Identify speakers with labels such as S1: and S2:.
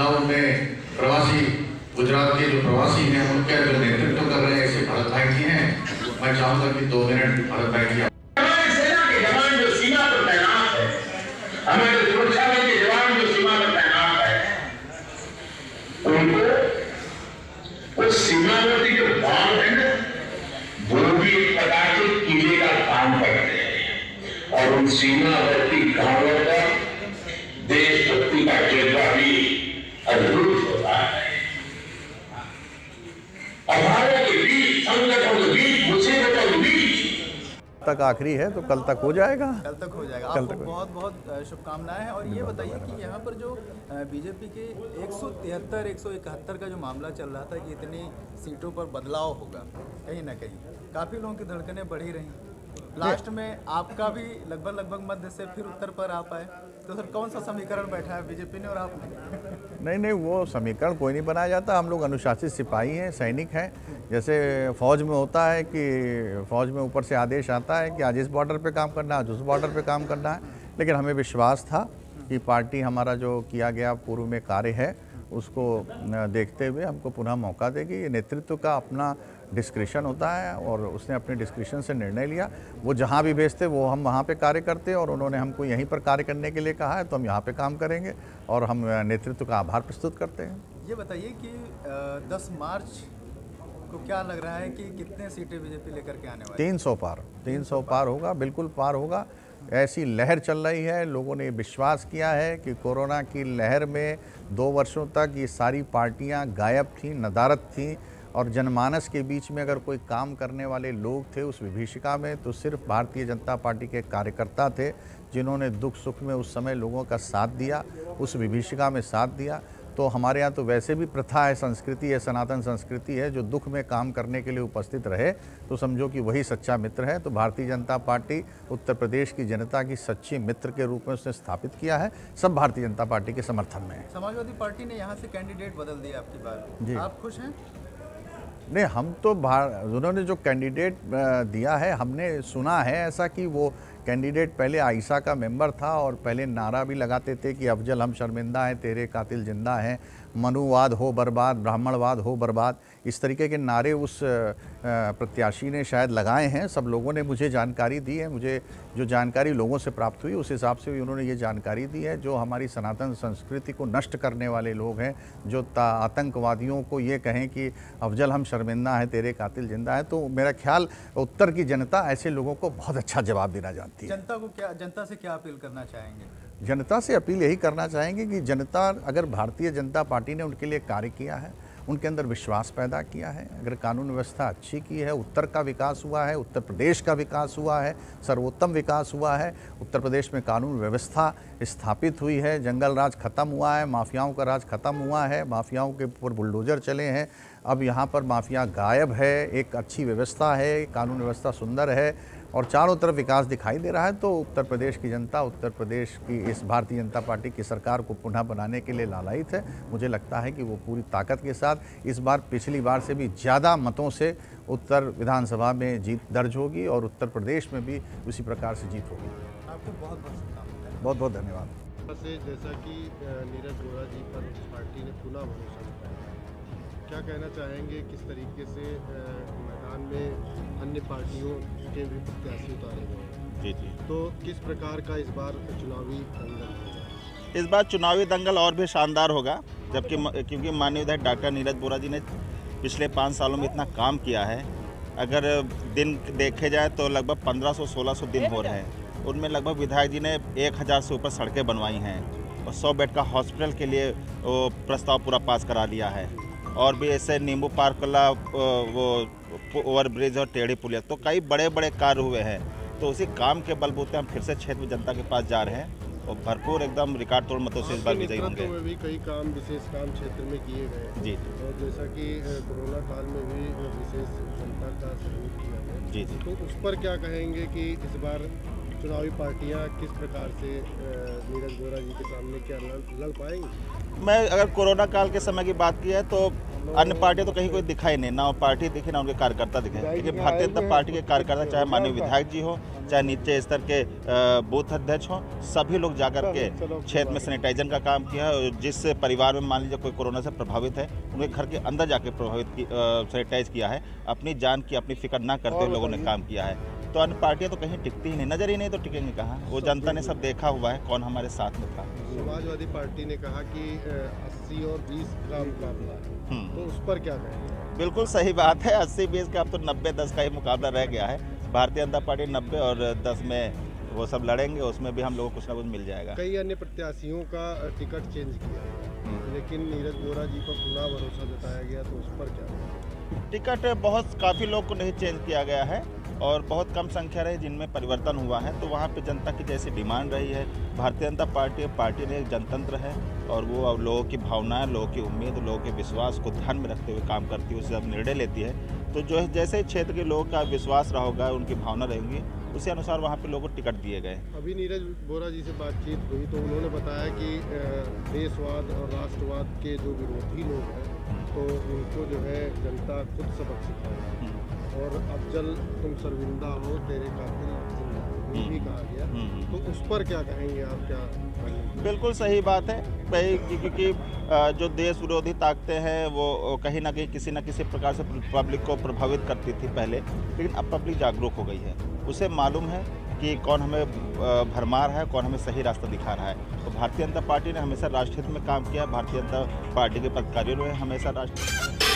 S1: चुनाव में प्रवासी गुजरात के जो प्रवासी हैं उनके जो नेतृत्व कर रहे हैं ऐसे भरत भाई जी हैं, मैं चाहूंगा कि 2 मिनट भरत भाई जी।
S2: हमारे सेना के जवान जो सीमा पर तैनात है, हमारे सुरक्षा बल के जवान जो सीमा पर तैनात है, उनको उस सीमावर्ती जो गांव है ना, वो भी एक प्रकार के किले का काम करते हैं और उन सीमावर्ती गांवों पर देशभक्ति का जज्बा भी अद्भुत होता है। अभावों के बीच, संकटों के बीच, मुसीबतों के बीच
S3: तक आखिरी है तो कल तक हो जाएगा।
S4: कल तक हो जाएगा।
S3: कल
S4: आपको
S3: तक
S4: बहुत बहुत शुभकामनाएं हैं। और ये बताइए कि यहाँ पर जो बीजेपी के 173, 171 का जो मामला चल रहा था कि इतनी सीटों पर बदलाव होगा, कहीं ना कहीं काफ़ी लोगों की धड़कनें बढ़ी रहीं। लास्ट में आपका भी लगभग मध्य से फिर उत्तर पर आ पाए, तो सर कौन सा समीकरण बैठा है बीजेपी ने और आपने?
S3: नहीं, वो समीकरण कोई नहीं बनाया जाता। हम लोग अनुशासित सिपाही हैं, सैनिक हैं। जैसे फौज में होता है कि फौज में ऊपर से आदेश आता है कि आज इस बॉर्डर पे काम करना है, आज उस बॉर्डर पे काम करना है। लेकिन हमें विश्वास था कि पार्टी हमारा जो किया गया पूर्व में कार्य है उसको देखते हुए हमको पुनः मौका देगी। ये नेतृत्व का अपना डिस्क्रिशन होता है और उसने अपने डिस्क्रिशन से निर्णय लिया। वो जहाँ भी भेजते वो हम वहाँ पे कार्य करते और उन्होंने हमको यहीं पर कार्य करने के लिए कहा है तो हम यहाँ पे काम करेंगे और हम नेतृत्व का आभार प्रस्तुत करते हैं।
S4: ये बताइए कि 10 मार्च को क्या लग रहा है कि कितने सीटें बीजेपी लेकर के आने वाली?
S3: 300 पार होगा, बिल्कुल पार होगा। ऐसी लहर चल रही है, लोगों ने विश्वास किया है कि कोरोना की लहर में 2 वर्षों तक ये सारी पार्टियां गायब थीं, नदारद थीं और जनमानस के बीच में अगर कोई काम करने वाले लोग थे उस विभीषिका में तो सिर्फ भारतीय जनता पार्टी के कार्यकर्ता थे जिन्होंने दुख सुख में उस समय लोगों का साथ दिया, उस विभीषिका में साथ दिया। तो हमारे यहाँ तो वैसे भी प्रथा है, संस्कृति है, सनातन संस्कृति है, जो दुख में काम करने के लिए उपस्थित रहे तो समझो कि वही सच्चा मित्र है। तो भारतीय जनता पार्टी उत्तर प्रदेश की जनता की सच्ची मित्र के रूप में उसने स्थापित किया है। सब भारतीय जनता पार्टी के समर्थन में है।
S4: समाजवादी पार्टी ने यहाँ से कैंडिडेट बदल दिया आपकी बार
S3: जी।
S4: आप खुश हैं?
S3: नहीं, हम तो उन्होंने जो कैंडिडेट दिया है हमने सुना है ऐसा कि वो कैंडिडेट पहले आइसा का मेंबर था और पहले नारा भी लगाते थे कि अफजल हम शर्मिंदा हैं, तेरे कातिल जिंदा हैं, मनुवाद हो बर्बाद, ब्राह्मणवाद हो बर्बाद, इस तरीके के नारे उस प्रत्याशी ने शायद लगाए हैं। सब लोगों ने मुझे जानकारी दी है, मुझे जो जानकारी लोगों से प्राप्त हुई उस हिसाब से भी उन्होंने ये जानकारी दी है। जो हमारी सनातन संस्कृति को नष्ट करने वाले लोग हैं, जो आतंकवादियों को ये कहें कि अफजल हम शर्मिंदा हैं, तेरे कातिल जिंदा है, तो मेरा ख्याल उत्तर की जनता ऐसे लोगों को बहुत अच्छा जवाब देना जानती है।
S4: जनता से क्या अपील करना चाहेंगे?
S3: जनता से अपील यही करना चाहेंगे कि जनता, अगर भारतीय जनता पार्टी ने उनके लिए कार्य किया है, उनके अंदर विश्वास पैदा किया है, अगर कानून व्यवस्था अच्छी की है, उत्तर का विकास हुआ है, उत्तर प्रदेश का विकास हुआ है, सर्वोत्तम विकास हुआ है, उत्तर प्रदेश में कानून व्यवस्था स्थापित हुई है, जंगल राज खत्म हुआ है, माफियाओं का राज खत्म हुआ है, माफियाओं के ऊपर बुलडोजर चले हैं, अब यहाँ पर माफिया गायब है, एक अच्छी व्यवस्था है, कानून व्यवस्था सुंदर है और चारों तरफ विकास दिखाई दे रहा है। तो उत्तर प्रदेश की जनता उत्तर प्रदेश की इस भारतीय जनता पार्टी की सरकार को पुनः बनाने के लिए लालायित है। मुझे लगता है कि वो पूरी ताकत के साथ इस बार पिछली बार से भी ज़्यादा मतों से उत्तर विधानसभा में जीत दर्ज होगी और उत्तर प्रदेश में भी उसी प्रकार से जीत होगी।
S4: आपको बहुत बहुत शुभकामनाएं।
S3: बहुत बहुत धन्यवाद।
S5: जैसा कि नीरज वोरा जी पर पार्टी ने पुनः भरोसा जताया, क्या कहना चाहेंगे, किस तरीके से मैदान में अन्य पार्टियों के भी प्रत्याशी उतारे गए?
S6: जी जी।
S5: तो किस प्रकार का इस बार चुनावी दंगल होगा?
S6: इस बार चुनावी दंगल और भी शानदार होगा, जबकि क्योंकि माननीय विधायक डॉक्टर नीरज वोरा जी ने पिछले 5 सालों में इतना काम किया है। अगर दिन देखे जाए तो लगभग 1500-1600 दिन हो रहे हैं। उनमें लगभग विधायक जी ने 1000 से ऊपर सड़कें बनवाई हैं और 100 बेड का हॉस्पिटल के लिए वो प्रस्ताव पूरा पास करा लिया है। और भी ऐसे नींबू पार्क वाला वो ओवरब्रिज और टेढ़ी पुलिया, तो कई बड़े बड़े कार्य हुए हैं। तो उसी काम के बलबूते हम फिर से क्षेत्र में जनता के पास जा रहे हैं और भरपूर एकदम रिकॉर्ड तोड़ मतों से इस बार विजयी होंगे।
S5: में भी कई काम, विशेष काम क्षेत्र में किए गए
S6: जी।
S5: और जैसा कि कोरोना काल में भी विशेष जनता का सहयोग किया गया।
S6: जी जी।
S5: तो उस पर क्या कहेंगे कि इस बार चुनावी पार्टियां किस प्रकार से नीरज वोरा जी के सामने क्या लड़ पाएंगी?
S6: मैं अगर कोरोना काल के समय की बात की है तो अन्य पार्टियां तो कहीं कोई दिखाई नहीं, ना वो पार्टी दिखे ना उनके कार्यकर्ता दिखे, लेकिन भारतीय जनता पार्टी के कार्यकर्ता, चाहे माननीय विधायक जी हो, चाहे नीचे स्तर के बूथ अध्यक्ष हो, सभी लोग जाकर के क्षेत्र में सैनिटाइजर का काम किया है। जिस परिवार में मान लीजिए कोई कोरोना से प्रभावित है, उनके घर के अंदर जाके सैनिटाइज किया है। अपनी जान की अपनी फिक्र ना करते हुए लोगों ने काम किया है। तो अन्य पार्टियां तो कहीं टिकती ही नहीं, नजर ही नहीं, तो टिकेंगे कहाँ? वो जनता ने सब देखा हुआ है कौन हमारे साथ में था।
S5: समाजवादी पार्टी ने कहा कि 80 और 20 का मुकाबला है, तो उस पर क्या कहेंगे?
S6: बिल्कुल सही बात है। 80-20 का अब तो 90-10 का ही मुकाबला रह गया है। भारतीय जनता पार्टी 90 और 10 में वो सब लड़ेंगे, उसमें भी हम लोगों को कुछ ना कुछ मिल जाएगा।
S5: कई अन्य प्रत्याशियों का टिकट चेंज किया गया, लेकिन नीरज वोरा जी पर पूरा भरोसा जताया गया, तो उस पर क्या?
S6: टिकट काफ़ी लोग को नहीं चेंज किया गया है और बहुत कम संख्या रही जिनमें परिवर्तन हुआ है। तो वहाँ पे जनता की जैसी डिमांड रही है, भारतीय जनता पार्टी ने एक जनतंत्र है और वो अब लोगों की भावनाएं, लोगों की उम्मीद, लोगों के विश्वास को ध्यान में रखते हुए काम करती है, उससे अब निर्णय लेती है। तो जो जैसे क्षेत्र के लोगों का विश्वास रहा होगा, उनकी भावना रहेंगी, उसी अनुसार वहाँ पे लोगों को टिकट दिए गए।
S5: अभी नीरज वोरा जी से बातचीत हुई तो उन्होंने बताया कि देशवाद और राष्ट्रवाद के जो विरोधी लोग हैं, तो उनको जो है जनता खुद सबक सिखाएगी, और अफजल तुम शर्मिंदा हो तेरे कातिल ये भी कहा गया। तो उस पर क्या कहेंगे आप? क्या
S6: बिल्कुल सही बात है, क्योंकि जो देश विरोधी ताकतें हैं वो कहीं ना कहीं किसी न किसी प्रकार से पब्लिक को प्रभावित करती थी पहले, लेकिन अब पब्लिक जागरूक हो गई है। उसे मालूम है कि कौन हमें भरमा रहा है, कौन हमें सही रास्ता दिखा रहा है। तो भारतीय जनता पार्टी ने हमेशा राष्ट्र हित में काम किया है। भारतीय जनता पार्टी के पदाधिकारियों ने हमेशा राष्ट्र